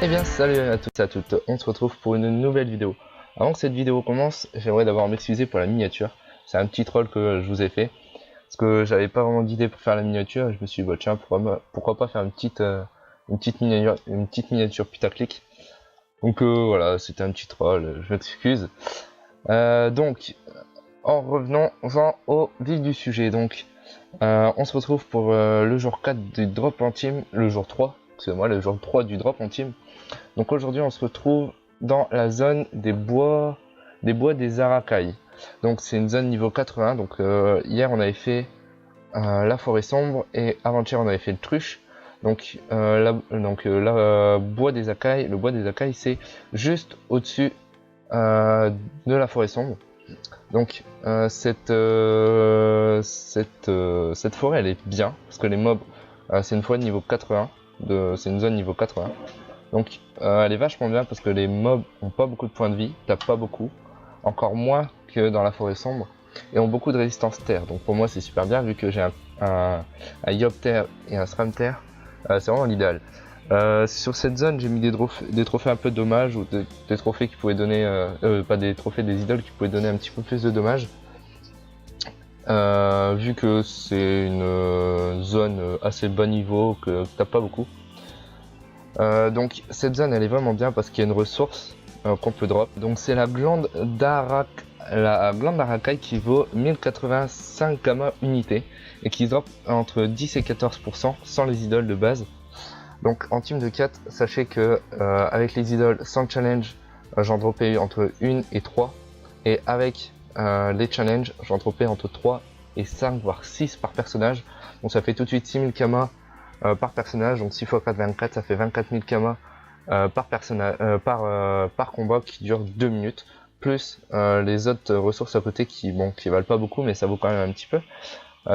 Eh bien salut à tous et à toutes, on se retrouve pour une nouvelle vidéo. Avant que cette vidéo commence, j'aimerais d'abord m'excuser pour la miniature. C'est un petit troll que je vous ai fait, parce que j'avais pas vraiment d'idée pour faire la miniature, et je me suis dit bah, tiens pourquoi pas faire une petite miniature putaclic. Donc voilà, c'était un petit troll, je m'excuse. Donc en revenant au vif du sujet, donc on se retrouve pour le jour 4 du drop en team, le jour 3, excusez-moi, le jour 3 du drop en team. Donc aujourd'hui on se retrouve dans la zone des bois des Arakai. Donc c'est une zone niveau 80, donc hier on avait fait la forêt sombre et avant-hier on avait fait le truche. Donc le bois des Arakai c'est juste au-dessus de la forêt sombre. Donc cette forêt elle est bien parce que les mobs c'est une forêt de niveau 80, c'est une zone niveau 80. Donc elle est vachement bien parce que les mobs ont pas beaucoup de points de vie, tapent pas beaucoup, encore moins que dans la forêt sombre, et ont beaucoup de résistance terre. Donc pour moi c'est super bien vu que j'ai un Yopter et un Sramter, c'est vraiment l'idéal. Sur cette zone j'ai mis des trophées un peu de dommages, ou des trophées qui pouvaient donner, pas des trophées, des idoles qui pouvaient donner un petit peu plus de dommages. Vu que c'est une zone assez bas niveau, que tape pas beaucoup. Donc cette zone elle est vraiment bien parce qu'il y a une ressource qu'on peut drop. Donc c'est la glande d'Arakai qui vaut 1085 gamma unités et qui drop entre 10 et 14% sans les idoles de base. Donc en team de 4, sachez que avec les idoles sans challenge, j'en dropais entre 1 et 3, et avec les challenges j'en dropais entre 3 et 5 voire 6 par personnage. Donc ça fait tout de suite 6000 kamas par personnage, donc 6 x 4 24, ça fait 24 000 kamas par combat qui dure 2 minutes, plus les autres ressources à côté qui valent pas beaucoup mais ça vaut quand même un petit peu.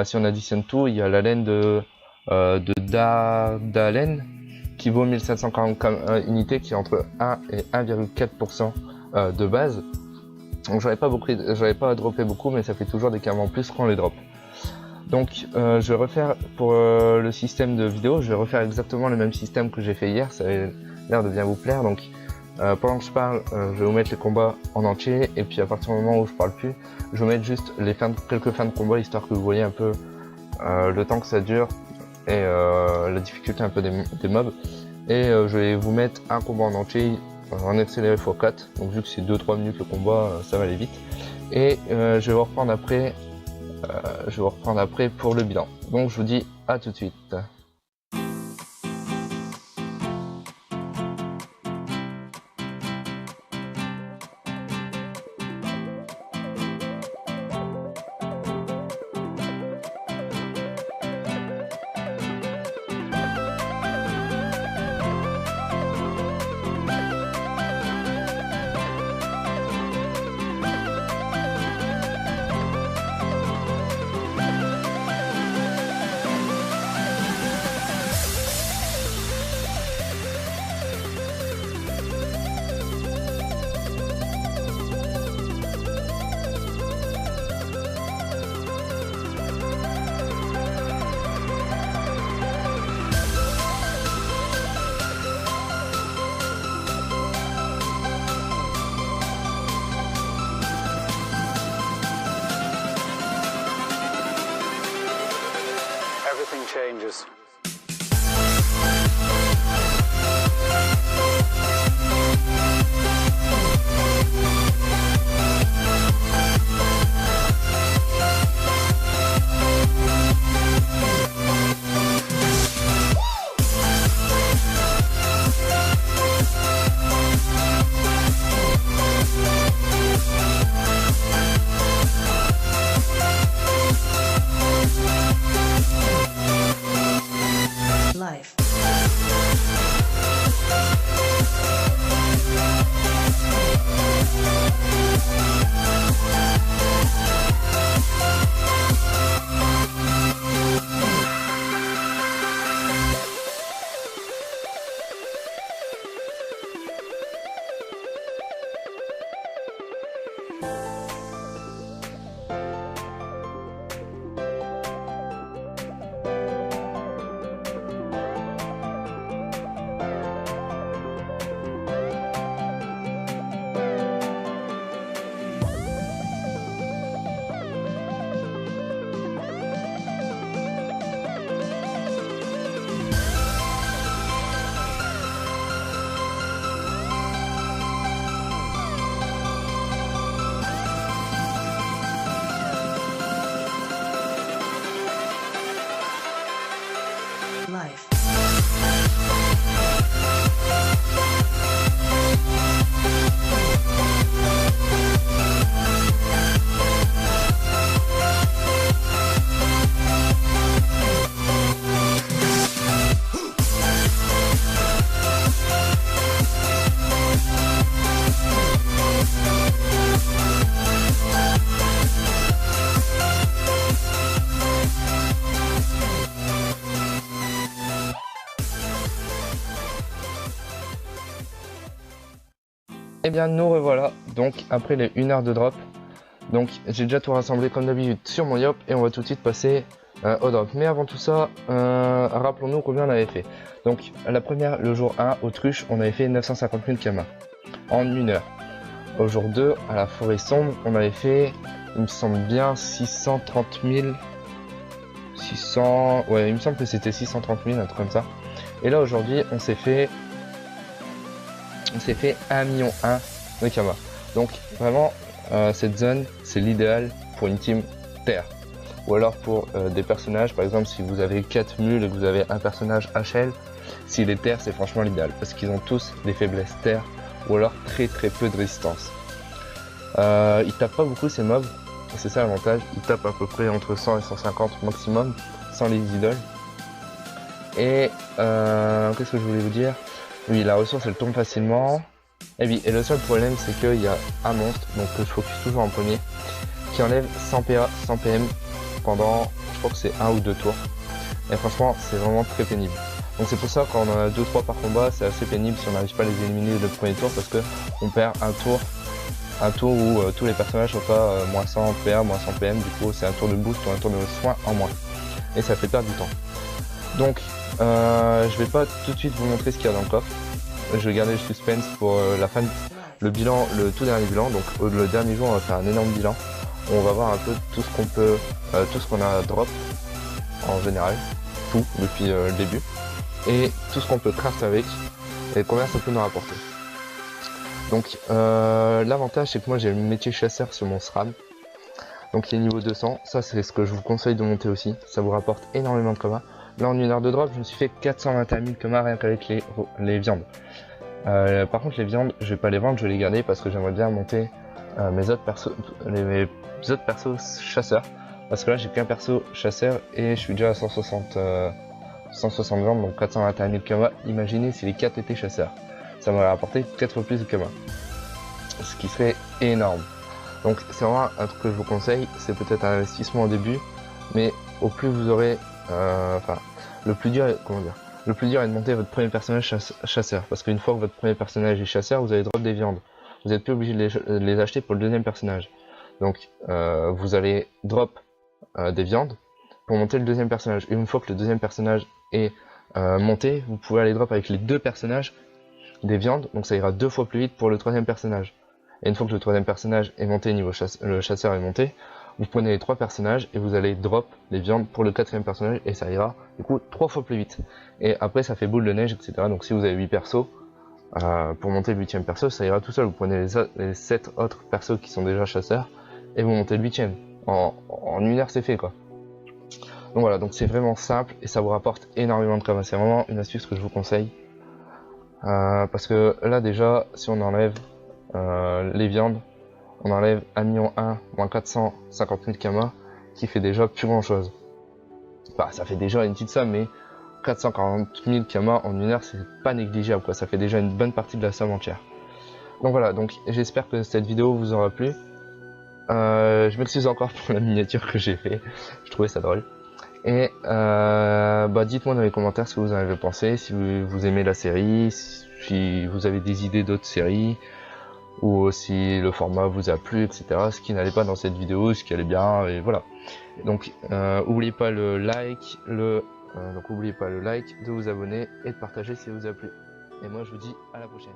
Si on additionne tout, il y a la laine de Dalen qui vaut 1740 unités, qui est entre 1 et 1,4% de base. Donc j'avais pas droppé beaucoup, mais ça fait toujours des kamas en plus quand on les drop. Donc je vais refaire pour le système de vidéo, je vais refaire exactement le même système que j'ai fait hier, ça a l'air de bien vous plaire. Donc pendant que je parle, je vais vous mettre les combats en entier, et puis à partir du moment où je parle plus, je vais vous mettre juste quelques fins de combat, histoire que vous voyez un peu le temps que ça dure et la difficulté un peu des mobs. Et je vais vous mettre un combat en entier en accéléré x4, donc vu que c'est 2-3 minutes le combat, ça va aller vite. Et je vais vous reprendre après pour le bilan. Donc je vous dis à tout de suite. Everything changes. Et bien nous revoilà, donc après les 1 heure de drop. Donc j'ai déjà tout rassemblé comme d'habitude sur mon Yop et on va tout de suite passer au drop. Mais avant tout ça, rappelons-nous combien on avait fait. Donc la première, le jour 1, autruche, on avait fait 950 000 kamas en 1 heure. Au jour 2, à la forêt sombre, on avait fait, il me semble bien, 630 000... 600... Ouais, il me semble que c'était 630 000, un truc comme ça. Et là aujourd'hui, on s'est fait 1,1 million de kamas. Donc vraiment, cette zone, c'est l'idéal pour une team terre. Ou alors pour des personnages, par exemple si vous avez 4 mules et que vous avez un personnage HL, s'il est terre, c'est franchement l'idéal. Parce qu'ils ont tous des faiblesses terre, ou alors très peu de résistance. Ils tapent pas beaucoup ces mobs, c'est ça l'avantage. Ils tapent à peu près entre 100 et 150 maximum, sans les idoles. Et qu'est-ce que je voulais vous dire? Oui, la ressource elle tombe facilement. Et oui, et le seul problème c'est qu'il y a un monstre, donc que je focus toujours en premier, qui enlève 100 PA, 100 PM pendant, je crois que c'est 1 ou 2 tours. Et franchement, c'est vraiment très pénible. Donc c'est pour ça qu'on en a 2-3 par combat, c'est assez pénible si on n'arrive pas à les éliminer le premier tour, parce que on perd un tour où tous les personnages sont pas moins 100 PA, moins 100 PM, du coup c'est un tour de boost ou un tour de soin en moins. Et ça fait perdre du temps. Donc je vais pas tout de suite vous montrer ce qu'il y a dans le coffre. Je vais garder le suspense pour la fin, le bilan, le tout dernier bilan. Donc le dernier jour on va faire un énorme bilan. On va voir un peu tout ce qu'on peut, tout ce qu'on a drop en général, tout depuis le début, et tout ce qu'on peut craft avec et combien ça peut nous rapporter. Donc l'avantage c'est que moi j'ai le métier chasseur sur mon SRAM, donc il est niveau 200, ça c'est ce que je vous conseille de monter aussi, ça vous rapporte énormément de kamas. Là en 1 heure de drop je me suis fait 421 000 kamas rien qu'avec les viandes. Par contre les viandes je vais pas les vendre, je vais les garder parce que j'aimerais bien monter mes autres persos chasseurs, parce que là j'ai qu'un perso chasseur et je suis déjà à 160 viandes, donc 421 000 kamas. Imaginez si les 4 étaient chasseurs, ça m'aurait rapporté 4 fois plus de kamas, ce qui serait énorme. Donc c'est vraiment un truc que je vous conseille, c'est peut-être un investissement au début, mais au plus vous aurez, le plus dur, le plus dur est de monter votre premier personnage chasseur, parce qu'une fois que votre premier personnage est chasseur, vous allez drop des viandes, vous n'êtes plus obligé de les acheter pour le deuxième personnage. Donc vous allez drop des viandes pour monter le deuxième personnage, et une fois que le deuxième personnage est monté, vous pouvez aller drop avec les 2 personnages des viandes, donc ça ira 2 fois plus vite pour le troisième personnage. Et une fois que le troisième personnage est monté, le chasseur est monté, vous prenez les 3 personnages et vous allez drop les viandes pour le 4e personnage et ça ira du coup 3 fois plus vite. Et après ça fait boule de neige, etc. Donc si vous avez 8 persos, pour monter le 8e perso, ça ira tout seul. Vous prenez les 7 autres persos qui sont déjà chasseurs et vous montez le 8e. En 1 heure c'est fait quoi. Donc voilà, donc c'est vraiment simple et ça vous rapporte énormément de kamas. C'est vraiment une astuce que je vous conseille. Parce que là déjà, si on enlève les viandes, on enlève 1,1 million moins 450 000 kamas, qui fait déjà plus grand chose. Bah, ça fait déjà une petite somme, mais 440 000 kamas en 1 heure, c'est pas négligeable, quoi. Ça fait déjà une bonne partie de la somme entière. Donc voilà, donc j'espère que cette vidéo vous aura plu. Je m'excuse encore pour la miniature que j'ai fait, je trouvais ça drôle. Et dites-moi dans les commentaires ce que vous en avez pensé, si vous aimez la série, si vous avez des idées d'autres séries, ou si le format vous a plu, etc. Ce qui n'allait pas dans cette vidéo, ce qui allait bien, et voilà. Donc n'oubliez pas le like, de vous abonner et de partager si ça vous a plu. Et moi je vous dis à la prochaine.